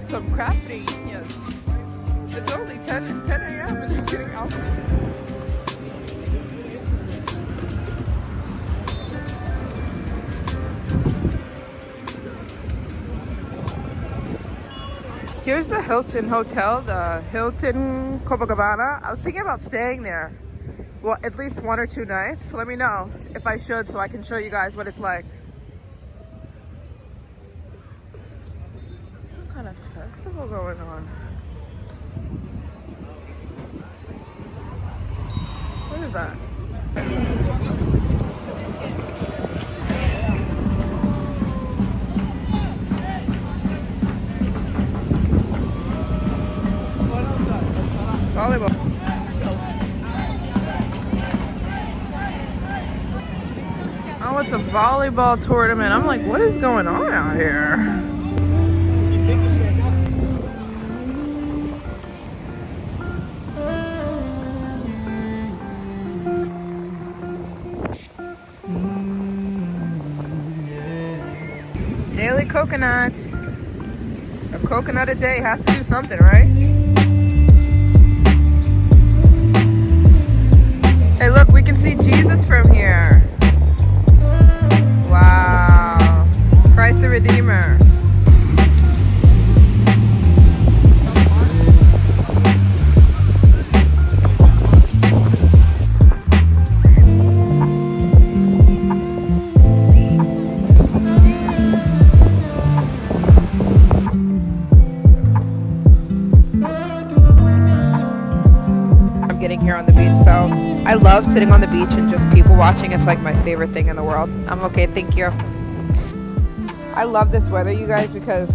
Some crafting, yes. It's only 10 a.m. and just getting alcohol. Here's the Hilton Hotel, the Hilton Copacabana. I was thinking about staying there, well, at least 1 or 2 nights. Let me know if I should so I can show you guys what it's like. Some kind of festival going on. What is that? Volleyball. Oh, it's a volleyball tournament. I'm like, what is going on out here? Daily coconut. A coconut a day has to do something, right? Hey, look, we can see Jesus from here. Wow. Christ the Redeemer. Getting here on the beach, so I love sitting on the beach and just people watching. It's like my favorite thing in the world. I'm okay, thank you. I love this weather, you guys, because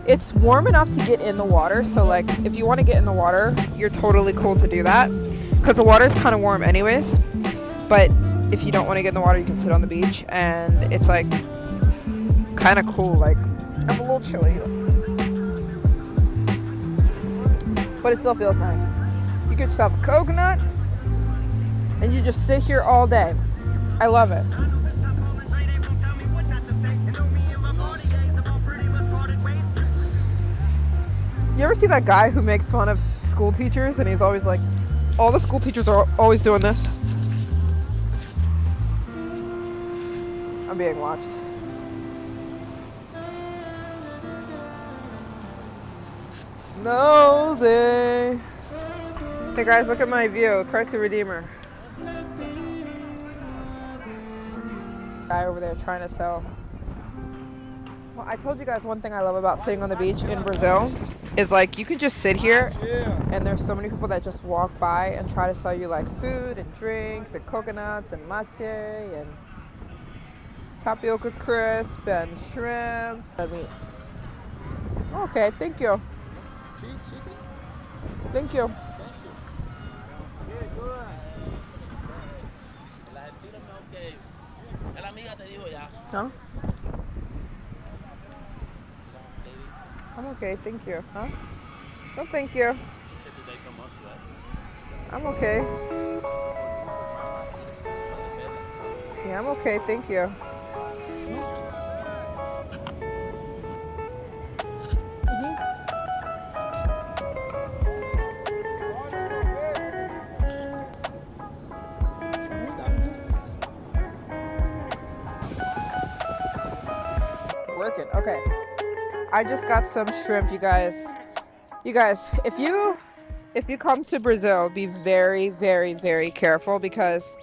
it's warm enough to get in the water. So like if you want to get in the water, you're totally cool to do that because the water is kind of warm anyways. But if you don't want to get in the water, you can sit on the beach and it's like kind of cool. Like I'm a little chilly, but it still feels nice. You get yourself a coconut and you just sit here all day. I love it. You ever see that guy who makes fun of school teachers and he's always like, all the school teachers are always doing this? I'm being watched. Nosy. Hey guys, look at my view. Christ the Redeemer. Guy over there trying to sell. Well, I told you guys one thing I love about sitting on the beach in Brazil is like you can just sit here and there's so many people that just walk by and try to sell you like food and drinks and coconuts and mate and tapioca crisp and shrimp and meat. Okay, thank you. Thank you. ¿No? I'm okay, thank you. Huh? No, thank you. I'm okay. Yeah, I'm okay, thank you. Working. Okay. I just got some shrimp, you guys. You guys, if you come to Brazil, be very, very, very careful because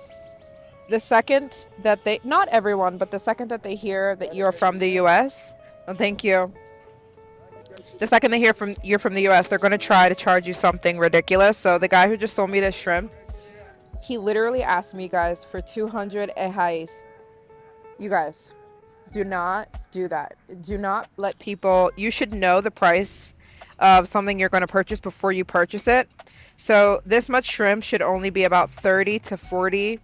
the second that they, not everyone, but the second that they hear that you're from the US, oh, thank you. The second they hear from you're from the US, they're going to try to charge you something ridiculous. So the guy who just sold me this shrimp, he literally asked me, guys, for 200 reais. You guys, do not do that. Do not let people, you should know the price of something you're going to purchase before you purchase it. So this much shrimp should only be about 30 to 40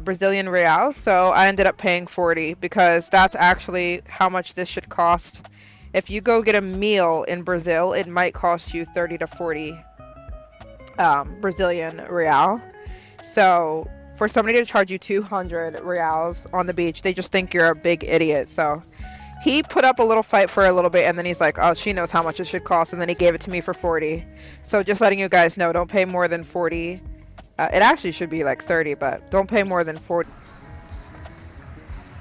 Brazilian reals. So I ended up paying 40 because that's actually how much this should cost. If you go get a meal in Brazil, it might cost you 30 to 40 Brazilian real. So for somebody to charge you 200 reals on the beach, they just think you're a big idiot. So he put up a little fight for a little bit, and then he's like, oh, she knows how much it should cost, and then he gave it to me for 40. So just letting you guys know, don't pay more than 40. It actually should be like 30, but don't pay more than 40.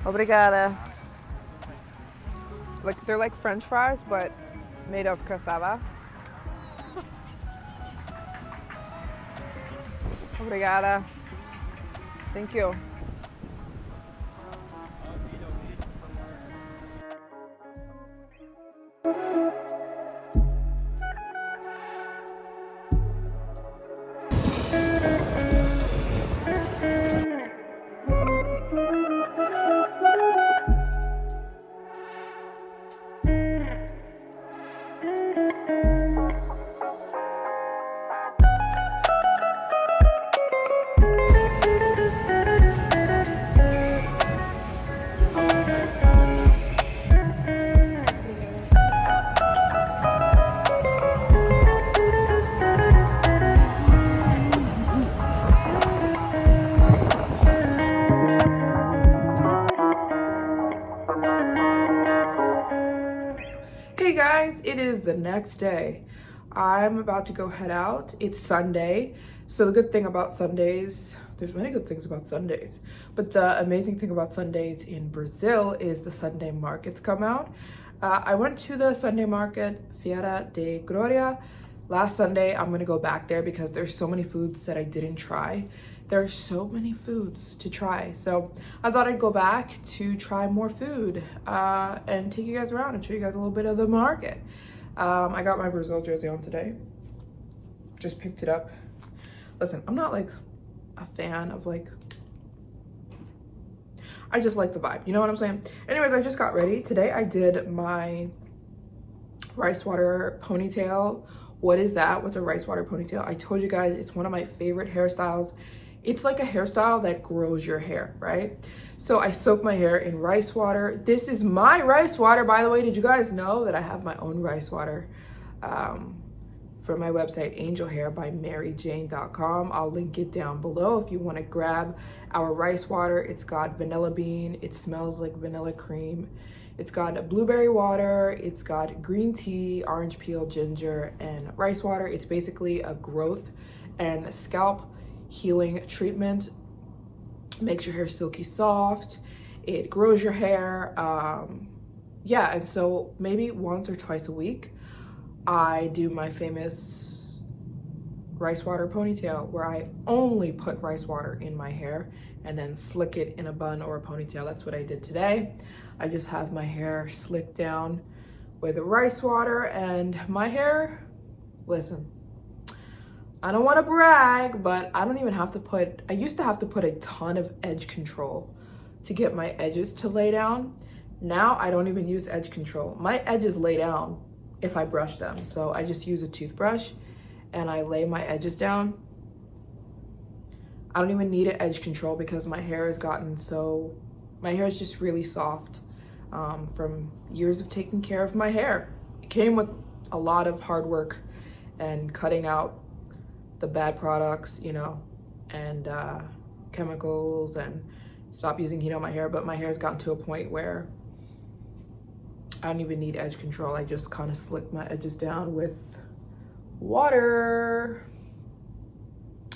Obrigada. Like, they're like French fries, but made of cassava. Obrigada. Thank you. Hey guys, it is the next day. I'm about to go head out. It's Sunday. So the good thing about Sundays, there's many good things about Sundays, but the amazing thing about Sundays in Brazil is the Sunday markets come out. I went to the Sunday market, Feira de Gloria, last Sunday. I'm gonna go back there because there's so many foods that I didn't try. There are so many foods to try. So I thought I'd go back to try more food and take you guys around and show you guys a little bit of the market. I got my Brazil jersey on today. Just picked it up. Listen, I'm not like a fan of like, I just like the vibe. You know what I'm saying? Anyways, I just got ready. Today I did my rice water ponytail. What is that? What's a rice water ponytail? I told you guys it's one of my favorite hairstyles. It's like a hairstyle that grows your hair, right? So I soak my hair in rice water. This is my rice water, by the way. Did you guys know that I have my own rice water from my website, angelhair by Maryjane.com. I'll link it down below if you want to grab our rice water. It's got vanilla bean. It smells like vanilla cream. It's got blueberry water. It's got green tea, orange peel, ginger, and rice water. It's basically a growth and scalp healing treatment. Makes your hair silky soft. It grows your hair. Yeah, and so maybe once or twice a week, I do my famous rice water ponytail where I only put rice water in my hair and then slick it in a bun or a ponytail. That's what I did today. I just have my hair slicked down with rice water, and my hair, listen, I don't want to brag, but I don't even have to put, I used to have to put a ton of edge control to get my edges to lay down. Now I don't even use edge control. My edges lay down if I brush them. So I just use a toothbrush and I lay my edges down. I don't even need an edge control because my hair has gotten so, my hair is just really soft from years of taking care of my hair. came with a lot of hard work and cutting out the bad products, you know, and chemicals, and stop using heat on my hair. But my hair has gotten to a point where I don't even need edge control. I just kind of slick my edges down with water,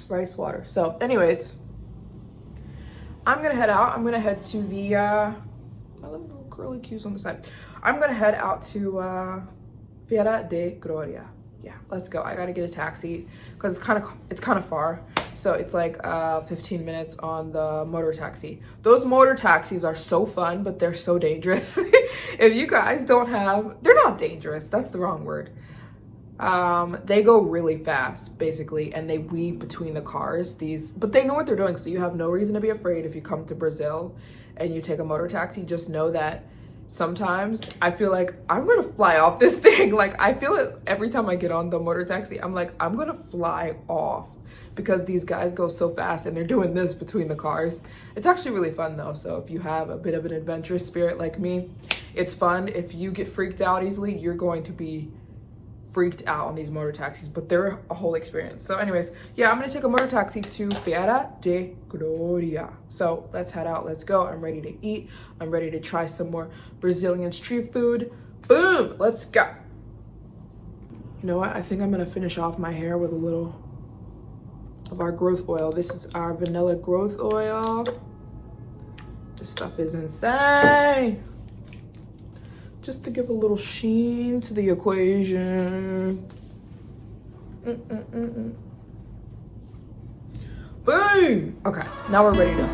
rice water. So anyways, I'm gonna head out. I'm gonna head to the my little curly cues on the side. I'm gonna head out to Feira de Gloria. Yeah, let's go. I gotta get a taxi because it's kind of far. So it's like 15 minutes on the motor taxi. Those motor taxis are so fun, but they're so dangerous. If you guys don't have, they're not dangerous. That's the wrong word. They go really fast, basically, and they weave between the cars. But they know what they're doing, so you have no reason to be afraid if you come to Brazil and you take a motor taxi. Just know that sometimes I feel like I'm gonna fly off this thing. Like, I feel it every time I get on the motor taxi. I'm like, I'm gonna fly off because these guys go so fast and they're doing this between the cars. It's actually really fun though. So if you have a bit of an adventurous spirit like me, it's fun. If you get freaked out easily, you're going to be freaked out on these motor taxis, but they're a whole experience. So anyways, yeah, I'm gonna take a motor taxi to Feira de Gloria. So let's head out, let's go. I'm ready to eat. I'm ready to try some more Brazilian street food. Boom, let's go. You know what? I think I'm gonna finish off my hair with a little of our growth oil. This is our Vanila Growth Oil. This stuff is insane. Just to give a little sheen to the equation. Boom! Okay, now we're ready to.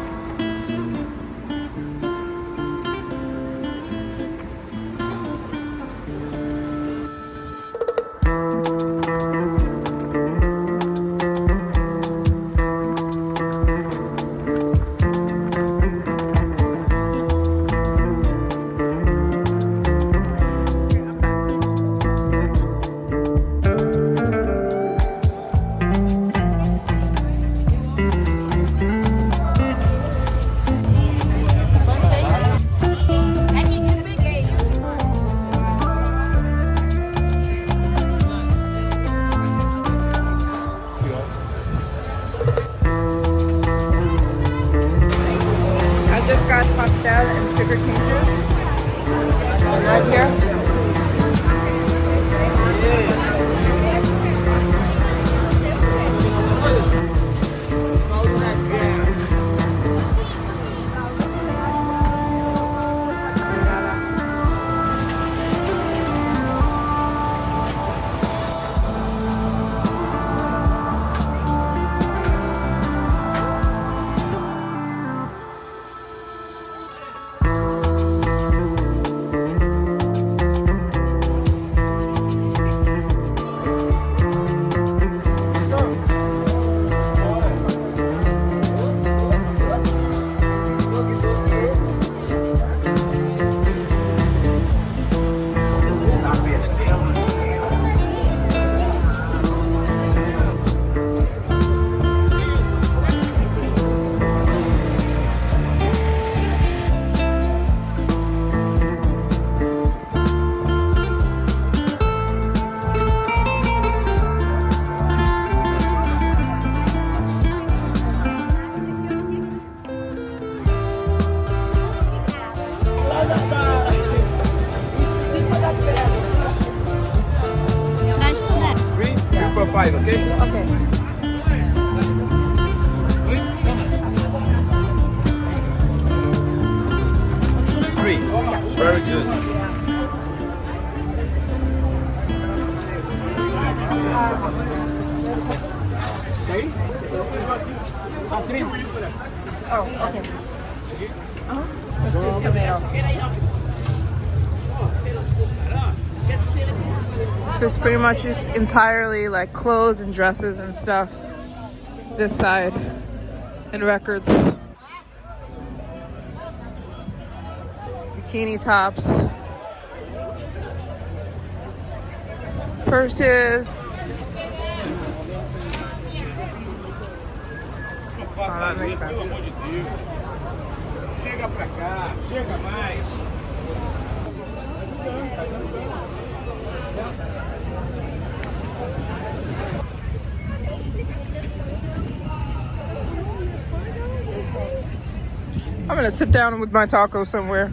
Pastel and sugar cane juice right here. Five, okay? Okay. Three. Very good. Sei? Tá 30. Oh, okay. Let's do tomato. This pretty much is entirely like clothes and dresses and stuff. This side, and records, bikini tops, purses. Oh, that makes sense. Chega pra cá, chega mais. I'm gonna sit down with my taco somewhere.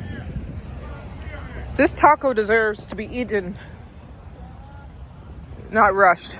This taco deserves to be eaten, not rushed.